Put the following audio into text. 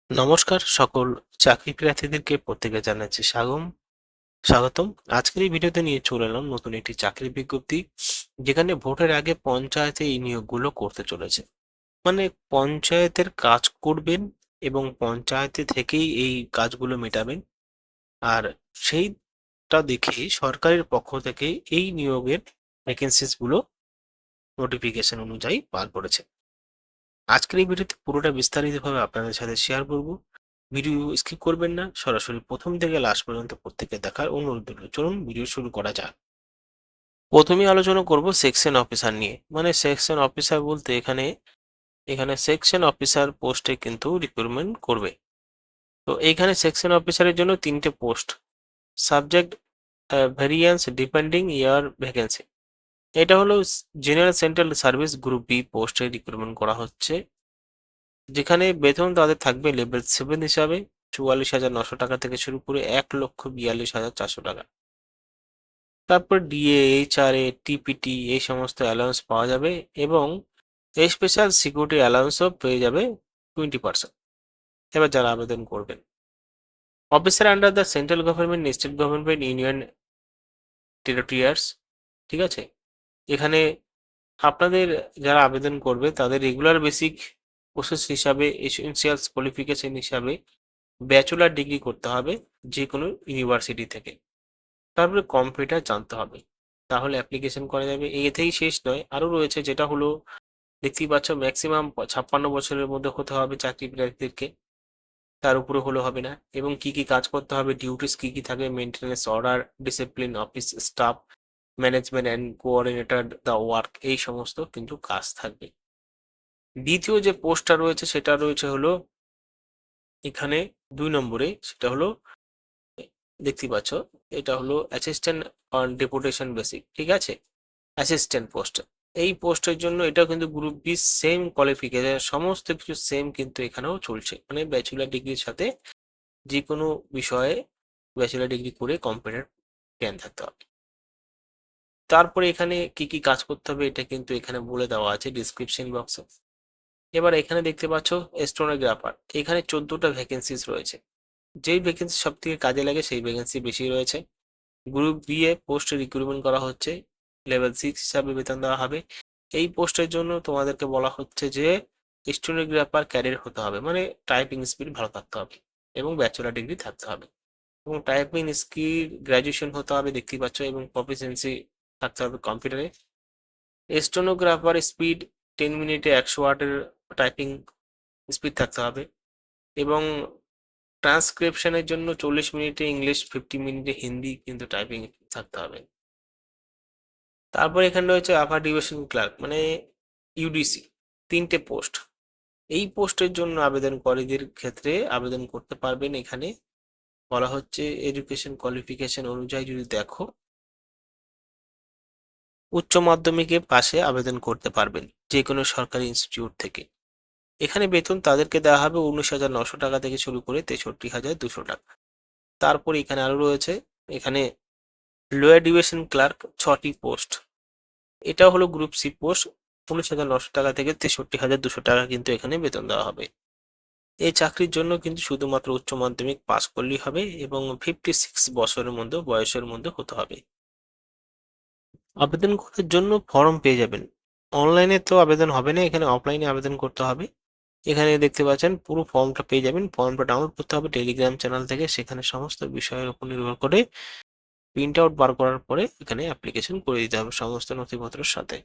নমস্কার সকল চাকরি প্রার্থীদেরকে প্রত্যেকে জানাচ্ছি স্বাগতম। আজকের এই ভিডিওতে নিয়ে চলে এলাম নতুন একটি চাকরি বিজ্ঞপ্তি, যেখানে ভোটের আগে পঞ্চায়েতে এই নিয়োগগুলো করতে চলেছে। মানে পঞ্চায়েতের কাজ করবেন এবং পঞ্চায়েতে থেকেই এই কাজগুলো মেটাবেন। আর সেইটা দেখে সরকারের পক্ষ থেকে এই নিয়োগের ভ্যাকেন্সিস গুলো নোটিফিকেশন অনুযায়ী বার করেছে। আজকের এই ভিডিওতে পুরোটা বিস্তারিতভাবে আপনাদের সাথে শেয়ার করব। ভিডিও স্কিপ করবেন না, সরাসরি প্রথম থেকে লাস্ট পর্যন্ত প্রত্যেকে দেখার অনুরোধ রইল। চলুন ভিডিও শুরু করা যাক। প্রথমেই আলোচনা করব সেকশন অফিসার নিয়ে। মানে সেকশন অফিসার বলতে এখানে এখানে সেকশন অফিসার পোস্টে কিন্তু রিক্রুটমেন্ট করবে। তো এইখানে সেকশন অফিসারের জন্য তিনটে post, subject variance depending year vacancy. এটা হলো general central service group B পোস্টে রিক্রুটমেন্ট করা হচ্ছে, যেখানে বেতন তাদের থাকবে লেভেল 7 হিসাবে 44,900 টাকা থেকে শুরু করে 1,42,400 টাকা। তারপর ডিএ, এইচআরএ, টিপিটি এই সমস্ত অ্যালাউন্স পাওয়া যাবে এবং স্পেশাল সিকিউরিটি অ্যালাউন্সও পেয়ে যাবে 20%। এবার যারা আবেদন করবেন, officer under the central government, state government, union territories, ঠিক আছে। এখানে আপনাদের যারা আবেদন করবে তাদের রেগুলার বেসিক প্রসেস হিসাবে, এসেনশিয়ালস কোয়ালিফিকেশন হিসাবে ব্যাচেলর ডিগ্রি করতে হবে যে কোনো ইউনিভার্সিটি থেকে। তারপরে কম্পিউটার জানতে হবে, তাহলে অ্যাপ্লিকেশন করা যাবে। এতেই শেষ নয়, আরও রয়েছে, যেটা হলো দেখতেই পাচ্ছ ম্যাক্সিমাম 56 বছরের মধ্যে হতে হবে চাকরি প্রার্থীদেরকে, তার উপরে হলে হবে না। এবং কি কি কাজ করতে হবে, ডিউটিস কি কি থাকবে, maintenance, order, discipline, office staff, management and coordinator the work, এই সমস্ত কিন্তু কাজ থাকবে। দ্বিতীয় যে পোস্টটা রয়েছে সেটা রয়েছে হলো এখানে 2 নম্বরে, সেটা হলো দেখতেই পাচ্ছ, এটা হলো অ্যাসিস্ট্যান্ট অন ডেপুটেশন বেসিক, ঠিক আছে, অ্যাসিস্ট্যান্ট পোস্ট। এই পোস্টের জন্য এটাও কিন্তু গ্রুপ বি সেম কোয়ালিফিকেশন, সমস্ত কিছু সেম কিন্তু এখানেও চলছে। মানে ব্যাচেলার ডিগ্রির সাথে যে কোনো বিষয়ে ব্যাচেলার ডিগ্রি করে কম্পিউটার জ্ঞান থাকতে হবে। তারপরে এখানে কি কি কাজ করতে হবে এটা কিন্তু এখানে বলে দেওয়া আছে ডিসক্রিপশন বক্সে। এবার এখানে দেখতে পাচ্ছ স্টেনোগ্রাফার, এখানে 14টা ভ্যাকেন্সিস রয়েছে। যেই ভ্যাকেন্সি সব থেকে কাজে লাগে সেই ভ্যাকেন্সি বেশি রয়েছে। গ্রুপ বি এ পোস্টে রিক্রুটমেন্ট করা হচ্ছে, লেভেল 6 হিসাবে বেতন দেওয়া হবে। এই পোস্টের জন্য তোমাদেরকে বলা হচ্ছে যে স্টেনোগ্রাফার ক্যারিয়ার হতে হবে, মানে টাইপিং স্পিড ভালো থাকতে হবে এবং ব্যাচেলার ডিগ্রি থাকতে হবে এবং টাইপিং স্কিল গ্র্যাজুয়েশন হতে হবে, দেখতেই পাচ্ছ, এবং প্রফিসিয়েন্সি থাকতে হবে কম্পিউটারে। স্টেনোগ্রাফার স্পিড 10 মিনিটে 100 ওয়ার্ডের টাইপিং স্পিড থাকতে হবে এবং ট্রান্সক্রিপশনের জন্য 40 মিনিটে ইংলিশ, 50 মিনিটে হিন্দি কিন্তু টাইপিং থাকতে হবে। তারপর এখানে রয়েছে আপার ডিভিশন ক্লার্ক, মানে ইউডিসি, 3টে পোস্ট। এই পোস্টের জন্য আবেদনকারীদের ক্ষেত্রে আবেদন করতে পারবেন। এখানে বলা হচ্ছে এডুকেশন কোয়ালিফিকেশন অনুযায়ী যদি দেখো, উচ্চ মাধ্যমিকে পাশে আবেদন করতে পারবেন যে কোনো সরকারি ইনস্টিটিউট থেকে। এখানে বেতন তাদেরকে দেওয়া হবে 19,900 টাকা থেকে শুরু করে 63,200 টাকা। তারপর এখানে আরো রয়েছে, এখানে লোয়ার ডিভিশন ক্লার্ক 6টি পোস্ট। এটা হলো গ্রুপ সি পোস্ট, 19,900 টাকা থেকে 63,200 টাকা কিন্তু এখানে বেতন দেওয়া হবে। এই চাকরির জন্য কিন্তু শুধুমাত্র উচ্চ মাধ্যমিক পাস করলেই হবে এবং 56 বছরের মধ্যে বয়সের মধ্যে হতে হবে। আবেদন করার জন্য ফর্ম পেয়ে যাবেন। অনলাইনে তো আবেদন হবে না, এখানে অফলাইনে আবেদন করতে হবে। এখানে দেখতে পাচ্ছেন পুরো ফর্মটা পেয়ে যাবেন। ফর্মটা ডাউনলোড করতে হবে টেলিগ্রাম চ্যানেল থেকে, সেখানে সমস্ত বিষয়ের উপর নির্ভর করে প্রিন্ট আউট বার করার পরে এখানে অ্যাপ্লিকেশন করে দিতে হবে সমস্ত নথিপত্রের সাথে।